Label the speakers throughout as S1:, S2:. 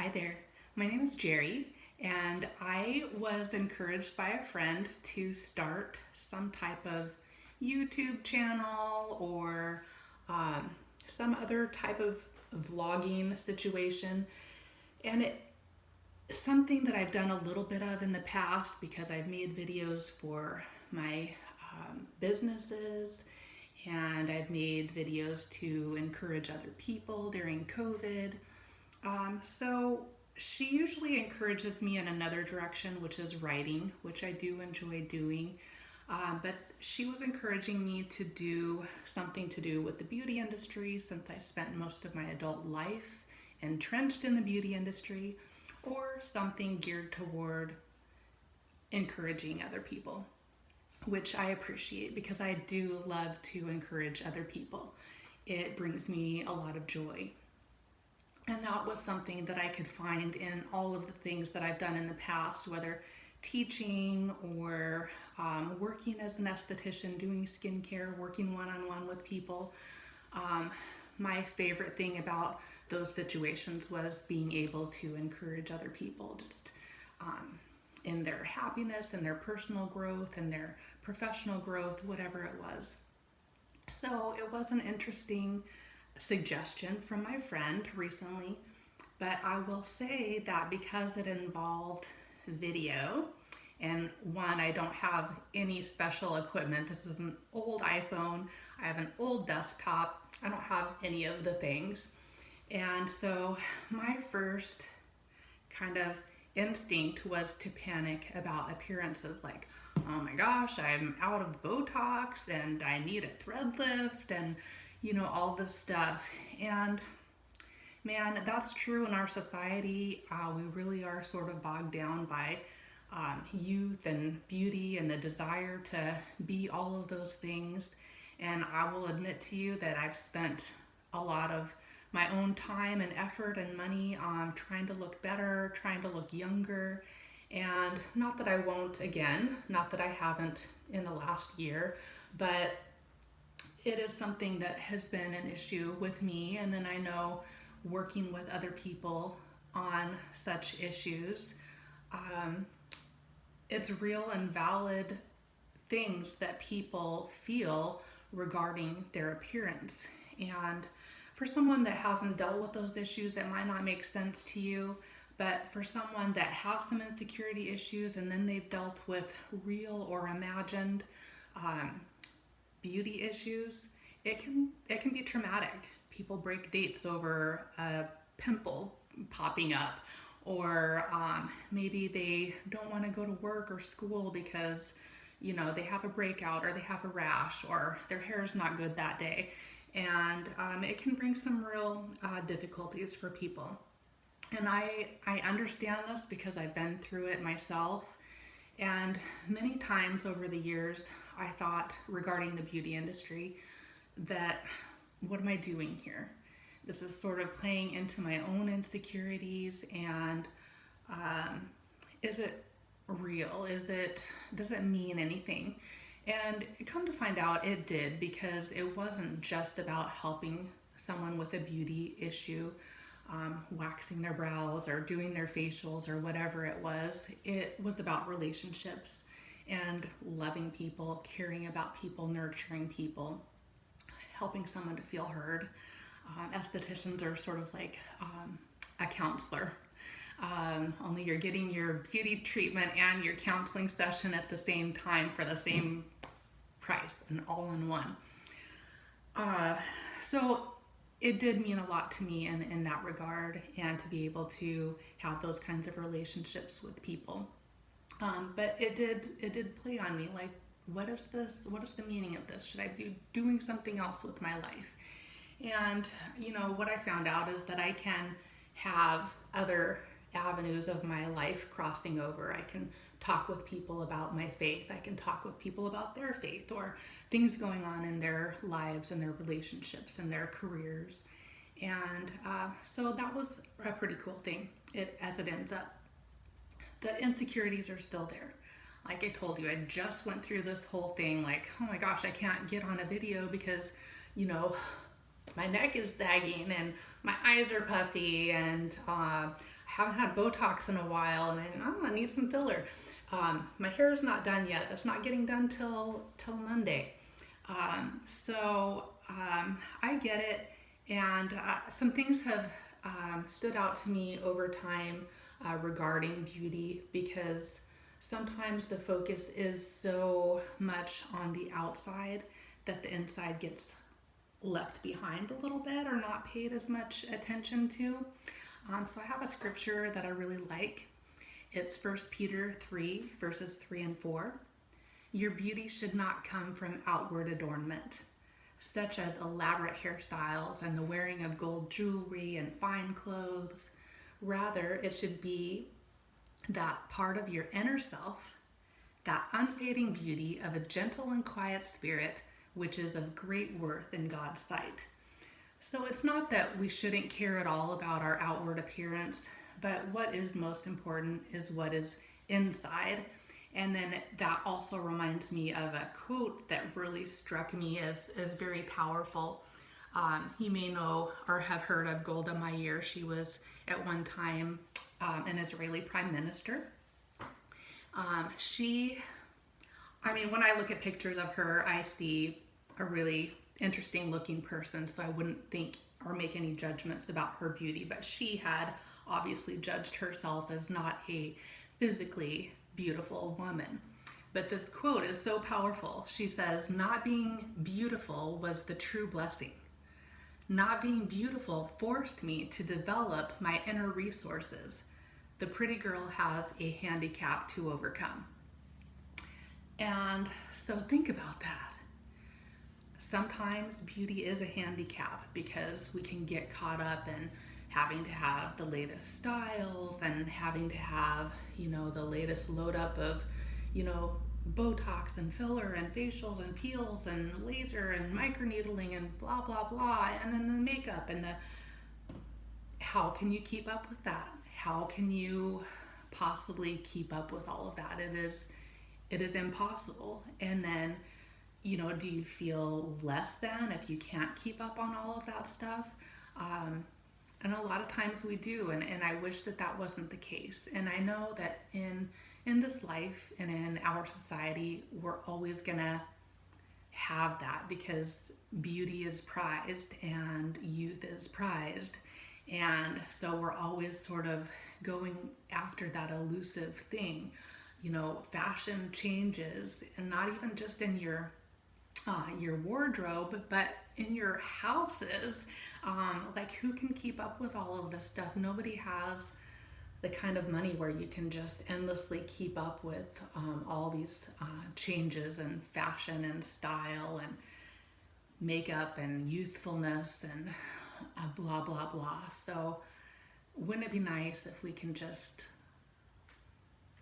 S1: Hi there. My name is Jerry, and I was encouraged by a friend to start some type of YouTube channel or um, some other type of vlogging situation. And it's something that I've done a little bit of in the past because I've made videos for my businesses and I've made videos to encourage other people during COVID. So she usually encourages me in another direction, which is writing, which I do enjoy doing. But she was encouraging me to do something to do with the beauty industry since I spent most of my adult life entrenched in the beauty industry, or something geared toward encouraging other people, which I appreciate because I do love to encourage other people. It brings me a lot of joy. And that was something that I could find in all of the things that I've done in the past, whether teaching or working as an esthetician, doing skincare, working one on one with people. My favorite thing about those situations was being able to encourage other people just in their happiness and their personal growth and their professional growth, whatever it was. So it was an interesting suggestion from my friend recently, but I will say that because it involved video, and one, I don't have any special equipment. This is an old iPhone. I have an old desktop. I don't have any of the things. And so my first kind of instinct was to panic about appearances like, oh my gosh, I'm out of Botox and I need a thread lift and all this stuff. And man, that's true in our society. We really are sort of bogged down by youth and beauty and the desire to be all of those things. And I will admit to you that I've spent a lot of my own time and effort and money on trying to look better, trying to look younger. And not that I won't again, not that I haven't in the last year, but it is something that has been an issue with me. And then I know working with other people on such issues, it's real and valid things that people feel regarding their appearance. And for someone that hasn't dealt with those issues, it might not make sense to you. But for someone that has some insecurity issues and then they've dealt with real or imagined beauty issues, it can be traumatic. People break dates over a pimple popping up, or maybe they don't want to go to work or school because they have a breakout or they have a rash or their hair is not good that day, and it can bring some real difficulties for people. And I understand this because I've been through it myself. And many times over the years, I thought regarding the beauty industry that, what am I doing here? This is sort of playing into my own insecurities, and is it real? Does it mean anything? And come to find out, it did, because it wasn't just about helping someone with a beauty issue, waxing their brows or doing their facials or whatever it was. It was about relationships and loving people, caring about people, nurturing people, helping someone to feel heard. Estheticians are sort of like a counselor. Only you're getting your beauty treatment and your counseling session at the same time for the same price, and all in one. So it did mean a lot to me in that regard, and to be able to have those kinds of relationships with people. But it did play on me, like, what is this? What is the meaning of this? Should I be doing something else with my life? And what I found out is that I can have other avenues of my life crossing over. I can talk with people about my faith. I can talk with people about their faith, or things going on in their lives and their relationships and their careers. And so that was a pretty cool thing, as it ends up. The insecurities are still there. Like I told you, I just went through this whole thing like, oh my gosh, I can't get on a video because, my neck is sagging and my eyes are puffy, and I haven't had Botox in a while, and I need some filler. My hair is not done yet. That's not getting done till Monday. I get it, and some things have stood out to me over time regarding beauty, because sometimes the focus is so much on the outside that the inside gets left behind a little bit or not paid as much attention to. So I have a scripture that I really like. It's 1 Peter 3, verses 3 and 4. Your beauty should not come from outward adornment, such as elaborate hairstyles and the wearing of gold jewelry and fine clothes. Rather, it should be that part of your inner self, that unfading beauty of a gentle and quiet spirit, which is of great worth in God's sight. So it's not that we shouldn't care at all about our outward appearance, but what is most important is what is inside. And then that also reminds me of a quote that really struck me as very powerful. You may know or have heard of Golda Meir. She was at one time an Israeli prime minister. When I look at pictures of her, I see a really interesting looking person, so I wouldn't think or make any judgments about her beauty, but she had obviously judged herself as not a physically beautiful woman. But this quote is so powerful. She says, "Not being beautiful was the true blessing. Not being beautiful forced me to develop my inner resources. The pretty girl has a handicap to overcome." And so think about that. Sometimes beauty is a handicap because we can get caught up in having to have the latest styles and having to have, the latest load up of, Botox and filler and facials and peels and laser and microneedling and blah, blah, blah. And then the makeup and how can you keep up with that? How can you possibly keep up with all of that? It is impossible. And then, do you feel less than if you can't keep up on all of that stuff? And a lot of times we do, and I wish that wasn't the case. And I know that in this life and in our society, we're always gonna have that because beauty is prized and youth is prized. And so we're always sort of going after that elusive thing. Fashion changes, and not even just in your wardrobe, but in your houses. Like, who can keep up with all of this stuff? Nobody has the kind of money where you can just endlessly keep up with all these changes in fashion and style and makeup and youthfulness and blah, blah, blah. So wouldn't it be nice if we can just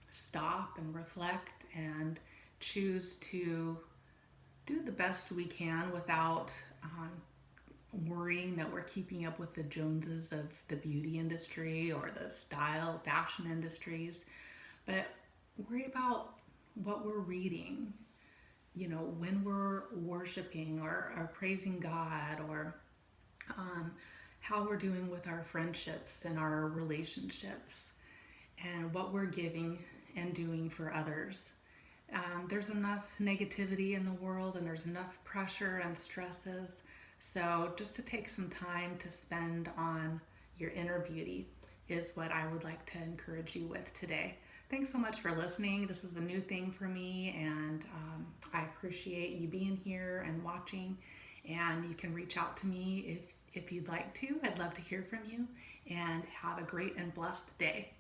S1: stop and reflect and choose to do the best we can without worrying that we're keeping up with the Joneses of the beauty industry or the style fashion industries, but worry about what we're reading, when we're worshiping or praising God, or how we're doing with our friendships and our relationships, and what we're giving and doing for others. There's enough negativity in the world, and there's enough pressure and stresses. So just to take some time to spend on your inner beauty is what I would like to encourage you with today. Thanks so much for listening. This is a new thing for me, and I appreciate you being here and watching. And you can reach out to me if you'd like to. I'd love to hear from you, and have a great and blessed day.